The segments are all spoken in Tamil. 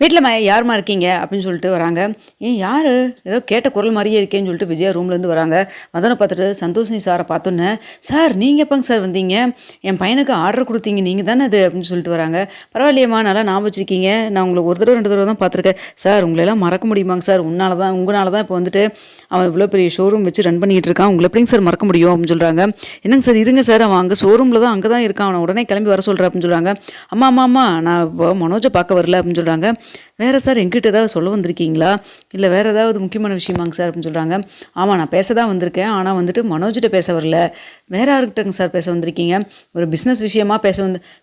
வீட்ல யாரும்மா இருக்கீங்க? அப்படின்னு சொல்லிட்டு வராங்க. ஏன் யாரு? ஏதோ கேட்ட குரல் மாரியே இருக்கேன்னு சொல்லிட்டு விஜயா ரூம்லேருந்து வராங்க. வந்தோனே பார்த்துட்டு சந்தோஷினி சார பார்த்தோன்னே, "சார் நீங்க எப்பங்க சார் வந்தீங்க? என் பையனுக்கு ஆர்டர் குடுத்தீங்க நீங்க தானே அது?" அப்படின்னு சொல்லிட்டு வராங்க. "பரவாயில்லையேம்மா நல்லா ஞாபகம் வச்சிருக்கீங்க. நான் உங்கள ஒரு தடவ 2 தடவ தான் பார்த்துருக்கேன். சார் உங்களயெல்லாம் மறக்க முடியுமாங்க சார்? உங்கனால தான் இப்போ வந்துட்டு அவன் இவ்வளோ பெரிய ஷோரூம் வச்சு ரன் பண்ணிட்டு இருக்கான். உங்கள எப்படிங்க சார் மறக்க முடியும்?" அப்படின்னு சொல்றாங்க. "என்னங்க சார் இருங்க சார் அவன் அங்க ஷோரூம்ல தான் அங்க தான் இருக்கான். அவன உடனே கிளம்பி வர சொல்றேன்" அப்படின்னு சொல்றாங்க. "அம்மா அம்மா அம்மா நான் இப்போ மனோஜ பார்க்க வரல" அப்படின்னு சொல்றாங்க. "வேற சார் என்கிட்ட ஏதாவது சொல்ல வந்திருக்கீங்களா? இல்ல வேற ஏதாவது முக்கியமான விஷயமாங்க சார்?" அப்படின்னு சொல்றாங்க. "ஆமா நான் பேச தான் வந்திருக்கேன். ஆனா வந்துட்டு மனோஜ்ட்ட பேச வரல. வேற யார்கிட்டங்க சார் பேச வந்திருக்கீங்க? ஒரு பிசினஸ் விஷயமா பேச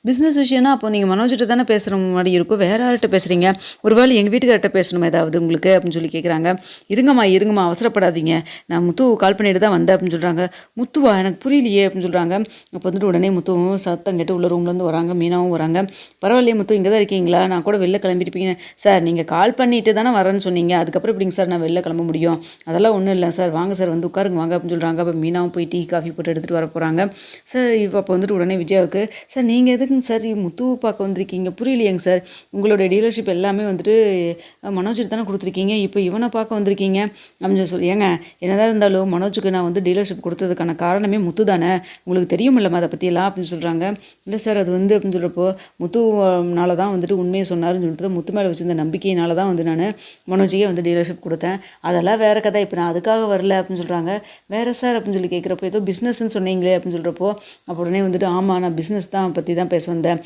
பிசினஸ் விஷயம்னா அப்போ நீங்க மனோஜ்ட்ட தானே பேசுற மாரி இருக்கும். வேற யார்கிட்ட பேசுறீங்க? ஒருவேளை எங்க வீட்டுக்கார்ட்ட பேசணுமா ஏதாவது உங்களுக்கு?" அப்படின்னு சொல்லி கேட்குறாங்க. இருங்கம்மா அவசரப்படாதீங்க. நான் முத்து கால் பண்ணிட்டு தான் வந்தேன்" அப்படின்னு சொல்றாங்க. "முத்துவா? எனக்கு புரியலையே" அப்படின்னு சொல்றாங்க. அப்போ வந்துட்டு உடனே முத்துவும் சத்தம் கேட்டு உள்ள ரூம்லேருந்து வராங்க. மீனாவும் வராங்க. "பரவாயில்லையே முத்து இங்கே தான் இருக்கீங்களா? நான் கூட வெளில கிளம்பியிருப்பீங்க சார். நீங்கள் கால் பண்ணிட்டு தானே வரேன்னு சொன்னீங்க. அதுக்கப்புறம் எப்படிங்க சார் நான் வெளில கிளம்ப முடியும்? அதெல்லாம் ஒன்றும் இல்லை சார். வாங்க சார் வந்து உட்காருங்க வாங்க" அப்படின்னு சொல்கிறாங்க. அப்போ மீனாவும் போய் டீ காஃபி போட்டு எடுத்துகிட்டு வர போகிறாங்க. சார் இப்போ அப்போ வந்துட்டு உடனே விஜயாவுக்கு, "சார் நீங்கள் எதுக்குங்க சார் முத்துவை பார்க்க வந்திருக்கீங்க? புரியலையேங்க சார். உங்களுடைய டீலர்ஷிப் எல்லாமே வந்துட்டு மனோஜுக்கு தானே கொடுத்துருக்கீங்க. இப்போ இவனை பார்க்க வந்திருக்கீங்க" அப்படின்னு சொல்லி. "ஏங்க என்னதான் இருந்தாலும் மனோஜுக்கு நான் வந்து டீலர்ஷிப் கொடுத்ததுக்கான காரணமே முத்து தானே. உங்களுக்கு தெரியுமில்லம்மா அதை பற்றியெல்லாம்" அப்படின்னு சொல்கிறாங்க. "இல்லை சார் அது வந்து" அப்படின்னு சொல்கிறப்போ, "முத்துனால தான் வந்துட்டு உண்மையை சொன்னாருன்னு சொல்லிட்டு முத்து மேலே வச்சிருந்த நம்பிக்கையினால தான் வந்து நான் மனோஜுக்கே வந்து டீலர்ஷிப் கொடுத்தேன். அதெல்லாம் வேற கதை. இப்போ நான் அதுக்காக வரல" அப்படின்னு சொல்கிறாங்க. "வேற சார்?" அப்படின்னு சொல்லி கேட்குறப்போ, "ஏதோ பிஸ்னஸ்ன்னு சொன்னீங்களே" அப்படின்னு சொல்கிறப்போ, அப்போ உடனே வந்துட்டு, "ஆமாம் நான் பிஸ்னஸ் தான் பற்றி தான் பேச வந்தேன்.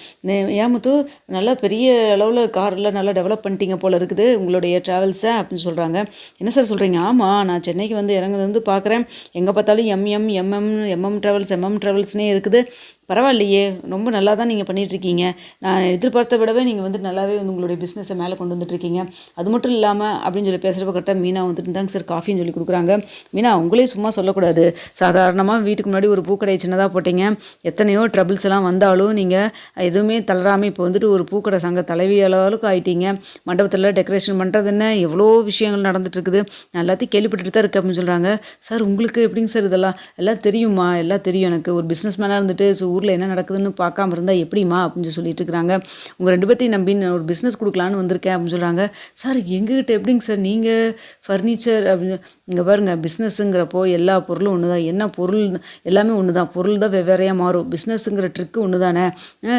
ஏன் முத்து நல்லா பெரிய அளவில் கார்லாம் நல்லா டெவலப் பண்ணிட்டீங்க போல இருக்குது உங்களுடைய ட்ராவல்ஸை" அப்படின்னு சொல்கிறாங்க. "என்ன சார் சொல்கிறீங்க?" "ஆமாம் நான் சென்னைக்கு வந்து இறங்குனது வந்து பார்க்குறேன். எங்கே பார்த்தாலும் எம்எம் ட்ராவல்ஸ்னே இருக்குது. பரவாயில்லையே ரொம்ப நல்லா தான் நீங்கள் பண்ணிகிட்ருக்கீங்க. நான் எதிர்பார்த்த விடவே நீங்கள் வந்து நல்லாவே வந்து உங்களுடைய பிஸ்னஸை மேலே கொண்டு வந்துட்டுருக்கீங்க. அது மட்டும் இல்லாமல்" அப்படின்னு சொல்லி பேசுகிறப்ப கரெக்டாக மீனா வந்துட்டு, "தாங்க சார் காஃபின்னு சொல்லி கொடுக்குறாங்க." "மீனா உங்களே சும்மா சொல்லக்கூடாது. சாதாரணமாக வீட்டுக்கு முன்னாடி ஒரு பூக்கடை சின்னதாக போட்டீங்க. எத்தனையோ ட்ரபிள்ஸ் எல்லாம் வந்தாலும் நீங்கள் எதுவுமே தளராமல் இப்போ வந்துட்டு ஒரு பூக்கடை சங்க தலைவி அளவுக்கு ஆயிட்டீங்க. மண்டபத்தில் டெக்கரேஷன் பண்ணுறது என்ன எவ்வளோ விஷயங்கள் நடந்துட்டுருக்குது. நான் எல்லாத்தையும் கேள்விப்பட்டுட்டு தான் இருக்கேன்" அப்படின்னு சொல்கிறாங்க. "சார் உங்களுக்கு எப்படிங்க சார் இதெல்லாம் எல்லாம் தெரியுமா?" "எல்லாம் தெரியும் எனக்கு. ஒரு பிஸ்னஸ் மேனாக இருந்துட்டு ஊரில் என்ன நடக்குதுன்னு பார்க்காம இருந்தால் எப்படிம்மா?" அப்படின்னு சொல்லிட்டு இருக்கிறாங்க. "உங்கள் 2 பேர்த்தையும் நம்பி நான் ஒரு பிஸ்னஸ் கொடுக்கலான்னு வந்திருக்கேன்" அப்படின்னு சொல்கிறாங்க. "சார் எங்ககிட்ட எப்படிங்க சார் நீங்கள் ஃபர்னிச்சர் அப்படின்னு இங்கே பாருங்க பிஸ்னஸ்ங்கிறப்போ எல்லா பொருளும் ஒன்று தான். என்ன பொருள் எல்லாமே ஒன்று தான். பொருள் தான் வெவ்வேறையாக மாறும். பிஸ்னஸ்ங்கிற ட்ரிக்கு ஒன்று தானே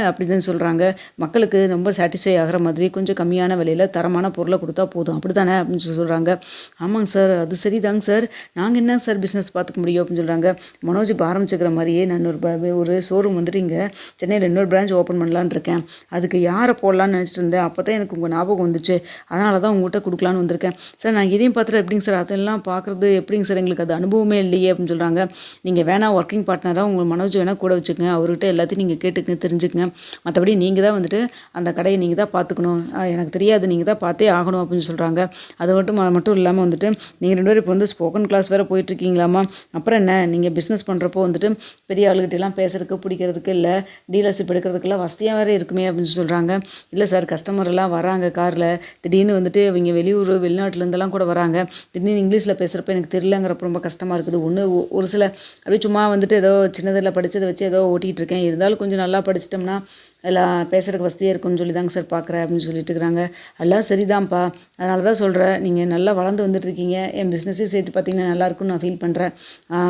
அப்படின்னு சொல்கிறாங்க. மக்களுக்கு ரொம்ப சாட்டிஸ்ஃபை ஆகிற மாதிரி கொஞ்சம் கம்மியான விலையில் தரமான பொருளை கொடுத்தா போதும் அப்படி தானே அப்படின்னு சொல்கிறாங்க. "ஆமாங்க சார் அது சரிதாங்க சார். நாங்கள் என்ன சார் பிஸ்னஸ் பார்த்துக்க முடியும்" அப்படின்னு சொல்கிறாங்க. "மனோஜ் இப்போ ஆரம்பிச்சுக்கிற மாதிரியே நான் ஒரு ஷோரூம் வந்துட்டு இங்கே சென்னையில் இன்னொரு பிரான்ச் ஓப்பன் பண்ணலான்னு இருக்கேன். அதுக்கு யாரை போடலான்னு நினச்சிட்டு இருந்தேன். அப்போ தான் எனக்கு உங்கள் ஞாபகம் வந்துச்சு. அதனால தான் உங்கள்கிட்ட கொடுக்கலான்னு வந்திருக்கேன்." "சார் நான் இதையும் பார்த்துட்டு எப்படிங்க சார் அதெல்லாம் பார்க்குறது எப்படிங்க சார் எங்களுக்கு அது அனுபவமே இல்லையே" அப்படின்னு சொல்கிறாங்க. "நீங்கள் வேணா ஒர்க்கிங் பார்ட்னராக உங்கள் மனோஜ் வேணால் கூட வச்சுக்கோங்க. அவர்கிட்ட எல்லாத்தையும் நீங்கள் கேட்டுக்கங்க தெரிஞ்சுக்கங்க. மற்றபடி நீங்கள் தான் வந்துட்டு அந்த கடையை நீங்கள் தான் பார்த்துக்கணும். எனக்கு தெரியாது நீங்கள் தான் பார்த்தே ஆகணும்" அப்படின்னு சொல்கிறாங்க. அது மட்டும் இல்லாமல் வந்துட்டு, "நீங்கள் 2 பேரும் இப்போ வந்து ஸ்போக்கன் கிளாஸ் வேறு போயிட்டுருக்கீங்களாம்மா. அப்புறம் என்ன நீங்கள் பிஸ்னஸ் பண்ணுறப்போ வந்துட்டு பெரிய ஆளுகிட்டலாம் பேசுறதுக்கு பிடிக்கிறதுக்கு இல்லை டீலர்ஷிப் எடுக்கிறதுக்கெல்லாம் வசதியாக வேறு இருக்குமே" அப்படின்னு சொல்கிறாங்க. "இல்லை சார் கஸ்டமர் எல்லாம் வராங்க காரில். திடீர்னு வந்துட்டு இவங்க வெளிநாட்டிலேருந்தெல்லாம் கூட வராங்க. திடீர்னு இங்கிலீஷில் பேசுகிறப்ப எனக்கு தெரியலங்கிறப்ப ரொம்ப கஷ்டமாக இருக்குது. ஒரு சில அப்படியே சும்மா வந்துட்டு ஏதோ சின்னதில் படித்ததை வச்சு ஏதோ ஓட்டிகிட்டு இருக்கேன். இருந்தாலும் கொஞ்சம் நல்லா படிச்சிட்டோம்னா எல்லாம் பேசுகிறதுக்கு வசதியாக இருக்கும்னு சொல்லி தாங்க சார் பார்க்குறேன்" அப்படின்னு சொல்லிட்டு இருக்கிறாங்க. "எல்லாம் சரிதான்ப்பா. அதனால தான் சொல்கிறேன். நீங்கள் நல்லா வளர்ந்து வந்துட்டுருக்கீங்க. என் பிஸ்னஸையும் சேர்த்து பார்த்தீங்கன்னா நல்லாயிருக்குன்னு நான் ஃபீல் பண்ணுறேன்"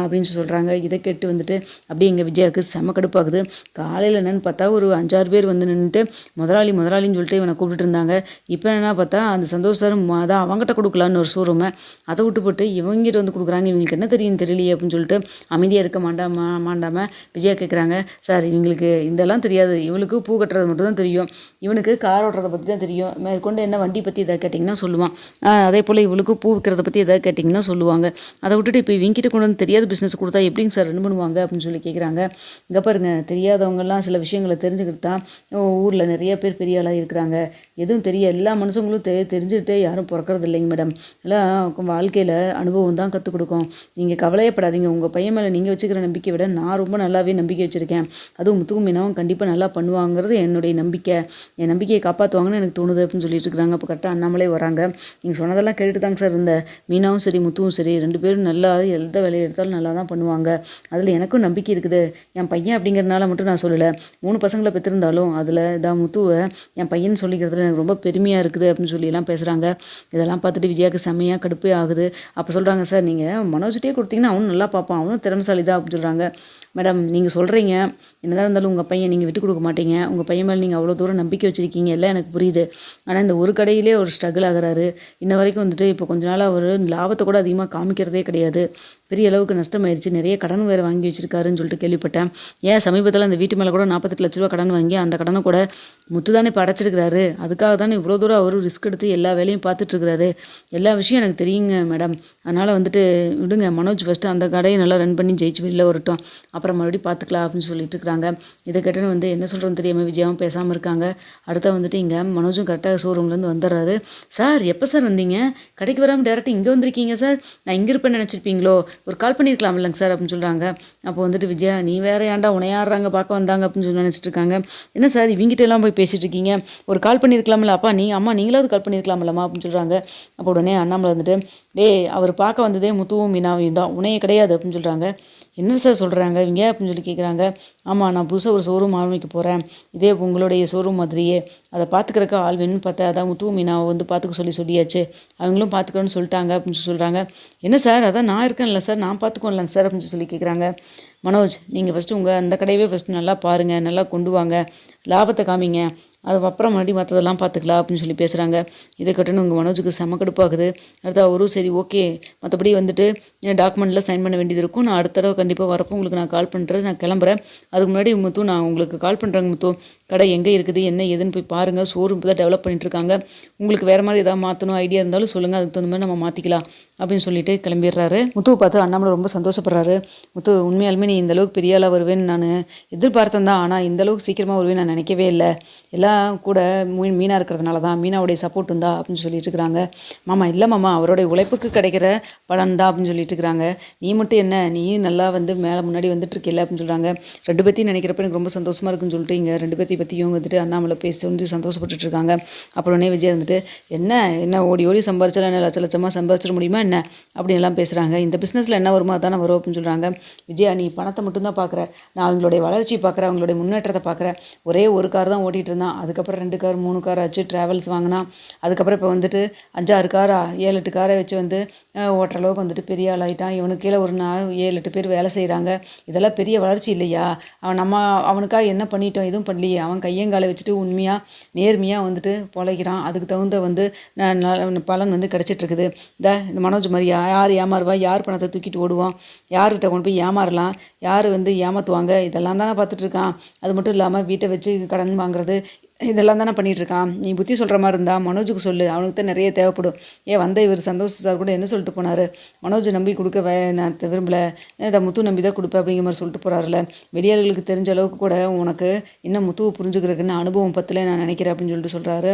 அப்படின்னு சொல்கிறாங்க. இதை கேட்டு வந்துட்டு அப்படியே எங்கள் விஜயாவுக்கு செம கடுப்பாகுது. காலையில் என்னென்னு பார்த்தா ஒரு 5, 6 பேர் வந்து நின்றுட்டு முதலாளின்னு சொல்லிட்டு இவனை கூப்பிட்டுட்டு இருந்தாங்க. இப்போ என்ன பார்த்தா அந்த சந்தோஷ் சார் அதான் அவங்ககிட்ட கொடுக்கலான்னு ஒரு ஷோரூமை அதை விட்டு போட்டு இவங்ககிட்ட வந்து கொடுக்குறாங்க. "இவங்களுக்கு என்ன தெரியும் தெரியலையே" அப்படின்னு சொல்லிட்டு அமைதியாக இருக்க மாண்டாமல் விஜயா கேட்குறாங்க. "சார் இவங்களுக்கு இதெல்லாம் தெரியாது. இவளுக்கு பூ கட்டுறது மட்டும் தான் தெரியும். இவனுக்கு கார் ஓட்டுறதை பற்றி தான் தெரியும். மேற்கொண்டு என்ன வண்டி பற்றி எதாவது கேட்டிங்கன்னா சொல்லுவான். அதே போல் இவளுக்கு பூ விற்கிறத பற்றி எதாவது கேட்டிங்கன்னா சொல்லுவாங்க. அதை விட்டுட்டு இப்போ இவங்கிட்ட கொண்டு வந்து தெரியாத பிஸ்னஸ் கொடுத்தா எப்படிங்க சார் ரன் பண்ணுவாங்க" அப்படின்னு சொல்லி கேட்குறாங்க. "இங்கே பாருங்க தெரியாதவங்கெல்லாம் சில விஷயங்களை தெரிஞ்சுக்கிட்டு தான் ஊரில் நிறைய பேர் பெரிய ஆளாக இருக்கிறாங்க. எதுவும் எல்லா மனுஷங்களும் தெரிஞ்சுக்கிட்டே யாரும் பிறக்கிறது இல்லைங்க மேடம். எல்லாம் வாழ்க்கையில் அனுபவம் தான் கற்றுக் கொடுக்கும். நீங்கள் கவலையப்படாதீங்க. உங்கள் பையன் மேலே நீங்கள் வச்சுக்கிற நம்பிக்கையை விட நான் ரொம்ப நல்லாவே நம்பிக்கை வச்சுருக்கேன். அதுவும் முத்துவும் மீனாவும் கண்டிப்பாக நல்லா பண்ணுவாங்கிறது என்னுடைய நம்பிக்கை. என் நம்பிக்கையை காப்பாற்றுவாங்கன்னு எனக்கு தோணுது" அப்படின்னு சொல்லிட்டு இருக்கிறாங்க. அப்போ கரெக்டாக அண்ணாமலை வராங்க. "நீங்கள் சொன்னதெல்லாம் கேட்டுட்டு தாங்க சார் இந்த மீனாவும் சரி முத்துவும் சரி 2 பேரும் நல்லா எந்த வேலையை எடுத்தாலும் நல்லா தான் பண்ணுவாங்க. அதில் எனக்கும் நம்பிக்கை இருக்குது. என் பையன் அப்படிங்கிறதுனால மட்டும் நான் சொல்லலை. 3 பசங்களை பெற்றிருந்தாலும் அதில் முத்துவை என் பையன் சொல்லிக்கிறதுல சார் எனக்கு ரொம்ப பெருமையாக இருக்குது அப்படின்னு சொல்லிலாம் பேசுகிறாங்க. இதெல்லாம் பார்த்துட்டு விஜயாவுக்கு செம்மையாக கடுப்பே ஆகுது. அப்போ சொல்கிறாங்க, சார் நீங்கள் மனோஜ்கிட்டே கொடுத்தீங்கன்னா அவனும் நல்லா பார்ப்பான், அவனும் திறமைசாலி தான் அப்படின்னு சொல்கிறாங்க. மேடம் நீங்கள் சொல்கிறீங்க, என்னதான் இருந்தாலும் உங்கள் பையன் நீங்கள் விட்டு கொடுக்க மாட்டீங்க, உங்கள் பையன் மேலே நீங்கள் அவ்வளோ தூரம் நம்பிக்கை வச்சுருக்கீங்க, எல்லாம் எனக்கு புரியுது. ஆனால் இந்த ஒரு கடையிலே ஒரு ஸ்ட்ரகிள் ஆகுறாரு. இன்ன வரைக்கும் வந்துட்டு இப்போ கொஞ்ச நாளாக அவர் லாபத்தை கூட அதிகமாக காமிக்கிறதே கிடையாது. பெரிய அளவுக்கு நஷ்டமாயிருச்சு. நிறைய கடன் வேறு வாங்கி வச்சிருக்காருன்னு சொல்லிட்டு கேள்விப்பட்டேன். ஏன் சமீபத்தில் அந்த வீட்டு மேலே கூட 48 லட்ச ரூபா கடன் வாங்கி அந்த கடனை கூட முத்து தானே இப்போ அடைச்சிருக்கிறாரு. அதுக்காக தானே இவ்வளோ தூரம் அவர் ரிஸ்க் எடுத்து எல்லா வேலையும் பார்த்துட்ருக்கிறாரு. எல்லா விஷயம் எனக்கு தெரியுங்க மேடம். அதனால் வந்துட்டு விடுங்க, மனோஜ் ஃபஸ்ட்டு அந்த கடையை நல்லா ரன் பண்ணி ஜெயிச்சு வெளில வரட்டும், அப்புறம் மறுபடியும் பார்த்துக்கலாம் அப்படின்னு சொல்லிட்டு இருக்கிறாங்க. இதை கேட்டுன்னு வந்து என்ன சொல்கிறோன்னு தெரியாமல் விஜயாவும் பேசாமல் இருக்காங்க. அடுத்த வந்துட்டு இங்கே மனோஜும் கரெக்டாக ஷோரூம்லேருந்து வந்துடுறாரு. சார் எப்போ சார் வந்தீங்க? கடைக்கு வராமல் டேரெக்டாக இங்கே வந்திருக்கீங்க சார். நான் இங்கே இருப்பேன்னு நினச்சிருப்பீங்களோ, ஒரு கால் பண்ணியிருக்கலாம் இல்லைங்க சார் அப்படின்னு சொல்கிறாங்க. அப்போ வந்துட்டு விஜயா, நீ வேற ஏன்டா உனையாடுறாங்க பார்க்க வந்தாங்க அப்படின்னு சொல்லி நினச்சிட்டு இருக்காங்க. என்ன சார் இவங்கிட்ட எல்லாம் போய் பேசிகிட்டு இருக்கீங்க, ஒரு கால் பண்ணியிருக்கலாம்ல அப்பா, அம்மா நீங்களாவது கால் பண்ணியிருக்கலாம்லம்மா அப்படின்னு சொல்கிறாங்க. அப்போ உடனே அண்ணாமலை வந்துட்டு, அவர் பார்க்க வந்ததே முத்துவும் மீனாவையும் தான், உனையே கிடையாது அப்படின்னு சொல்கிறாங்க. என்ன சார் சொல்கிறாங்க இவங்க அப்படின்னு சொல்லி கேட்குறாங்க. ஆமாம், நான் புதுசாக ஒரு ஷோரூம் ஆரம்பிக்க போகிறேன், இதே உங்களுடைய ஷோரூம் மாதிரியே. அதை பார்த்துக்கிறக்க ஆள் வேணும்னு பார்த்தா அதான் முத்துவும் மீனாவை வந்து பார்த்துக்க சொல்லியாச்சு, அவங்களும் பார்த்துக்கிறோன்னு சொல்லிட்டாங்க அப்படின்னு சொல்கிறாங்க. என்ன சார், அதான் நான் இருக்கேன்ல சார், நான் பார்த்துக்கோன்லங்க சார் அப்படின்னு சொல்லி கேட்குறாங்க. மனோஜ், நீங்கள் ஃபஸ்ட்டு உங்கள் அந்த கடையவே ஃபஸ்ட்டு நல்லா பாருங்கள், நல்லா கொண்டு வாங்க, லாபத்தை காமிங்க, அதுக்கப்புறம் மறுபடியும் மற்றதெல்லாம் பார்த்துக்கலாம் அப்படின்னு சொல்லி பேசுகிறாங்க. இதை கட்டணும் உங்கள் மனோஜுக்கு செம கடுப்பாகுது. அடுத்து அவரும் சரி ஓகே, மற்றபடி வந்துட்டு டாக்குமெண்ட்டில் சைன் பண்ண வேண்டியது இருக்கும், நான் அடுத்த தடவை கண்டிப்பாக வரப்போ உங்களுக்கு நான் கால் பண்ணுறேன், நான் கிளம்புறேன். அதுக்கு முன்னாடி முத்து நான் உங்களுக்கு கால் பண்ணுறேங்க முத்து, கடை எங்கே இருக்குது என்ன ஏதுன்னு போய் பாருங்கள், ஷோரூம் இப்போ தான் டெவலப் பண்ணிட்டுருக்காங்க, உங்களுக்கு வேறு மாதிரி எதாவது மாற்றணும் ஐடியா இருந்தாலும் சொல்லுங்கள், அதுக்கு தகுந்த மாதிரி நம்ம மாற்றிக்கலாம் அப்படின்னு சொல்லிட்டு கிளம்பிடுறாரு. முத்துவை பார்த்து அண்ணாமலை ரொம்ப சந்தோஷப்படுறாரு. முத்து, உண்மையாலுமே நீ இந்தளவுக்கு பெரிய ஆளாக வருவேன்னு நான் எதிர்பார்த்தேன் தான், ஆனால் இந்தளவுக்கு சீக்கிரமாக வருவேன்னு நான் நினைக்கவே இல்லை, எல்லாம் கூட மீனாக இருக்கிறதுனால தான், மீனாவுடைய சப்போர்ட் இருந்தா அப்படின்னு சொல்லிட்டு இருக்கிறாங்க. மாமா இல்லை மாமா, அவருடைய உழைப்புக்கு கிடைக்கிற பலன் தான் அப்படின்னு சொல்லிட்டு இருக்கிறாங்க. நீ மட்டும் என்ன, நீ நல்லா வந்து மேலே முன்னாடி வந்துட்டு இருக்கல அப்படின்னு சொல்கிறாங்க. ரெண்டு பேர்த்தையும் நினைக்கிறப்ப எனக்கு ரொம்ப சந்தோஷமாக இருக்குன்னு சொல்லிட்டு இங்கே ரெண்டு பற்றியும் வந்துட்டு அண்ணாமலை பேசி வந்து சந்தோஷப்பட்டுட்டு இருக்காங்க. அப்புறம் விஜய் வந்துட்டு என்ன ஓடி ஓடி சம்பாரிச்சாலும் என்ன லட்சமாக சம்பாரிச்சிட முடியுமா என்ன அப்படின்னு எல்லாம் பேசுகிறாங்க. இந்த பிஸ்னஸில் என்ன வருமா தானே வரும் அப்படின்னு சொல்கிறாங்க. விஜயா, நீ பணத்தை மட்டும்தான் பார்க்குற, நான் அவங்களுடைய வளர்ச்சி பார்க்குறேன், அவங்களுடைய முன்னேற்றத்தை பார்க்குறேன். ஒரே ஒரு கார் தான் ஓட்டிகிட்டு இருந்தான், அதுக்கப்புறம் 2 கார் 3 கார் ஆச்சு, ட்ராவல்ஸ் வாங்கினா, அதுக்கப்புறம் இப்போ வந்துட்டு 5-6 காரா 7-8 காரை வச்சு வந்து ஓட்டுற அளவுக்கு வந்துட்டு பெரிய ஆள் ஆகிட்டான். இவனுக்கு கீழே ஒரு 7-8 பேர் வேலை செய்கிறாங்க. இதெல்லாம் பெரிய வளர்ச்சி இல்லையா? அவனுக்காக என்ன பண்ணிட்டோம், எதுவும் பண்ணலையே. அவன் கையங்காலை வச்சுட்டு உண்மையாக நேர்மையாக வந்துட்டு பொழைக்கிறான். அதுக்கு தகுந்த வந்து பலன் வந்து கிடச்சிட்ருக்குது. இந்த மனோஜ் மாதிரி யார் ஏமாறுவா, யார் பணத்தை தூக்கிட்டு ஓடுவான், யார்கிட்ட கொண்டு போய் ஏமாறலாம், யார் வந்து ஏமாற்றுவாங்க, இதெல்லாம் தானே பார்த்துட்ருக்கான். அது மட்டும் இல்லாமல் வீட்டை வச்சு கடன் வாங்குறது, இதெல்லாம் தானே பண்ணிகிட்ருக்கான். நீ புத்தி சொல்கிற மாதிரி இருந்தால் மனோஜுக்கு சொல்லு, அவனுக்கு தான் நிறைய தேவைப்படும். வந்த இவர் சந்தோஷ் சார் கூட என்ன சொல்லிட்டு போனார், மனோஜ் நம்பி கொடுக்க நான் விரும்பலை, இதை முத்து நம்பி தான் கொடுப்பேன் அப்படிங்கிற மாதிரி சொல்லிட்டு போகிறாருல. வெளியாளர்களுக்கு தெரிஞ்ச அளவுக்கு கூட உனக்கு இன்னும் முத்துவை புரிஞ்சுக்கிறதுக்குன்னு அனுபவம் பத்தில் நான் நினைக்கிறேன் அப்படின்னு சொல்லிட்டு சொல்கிறாரு.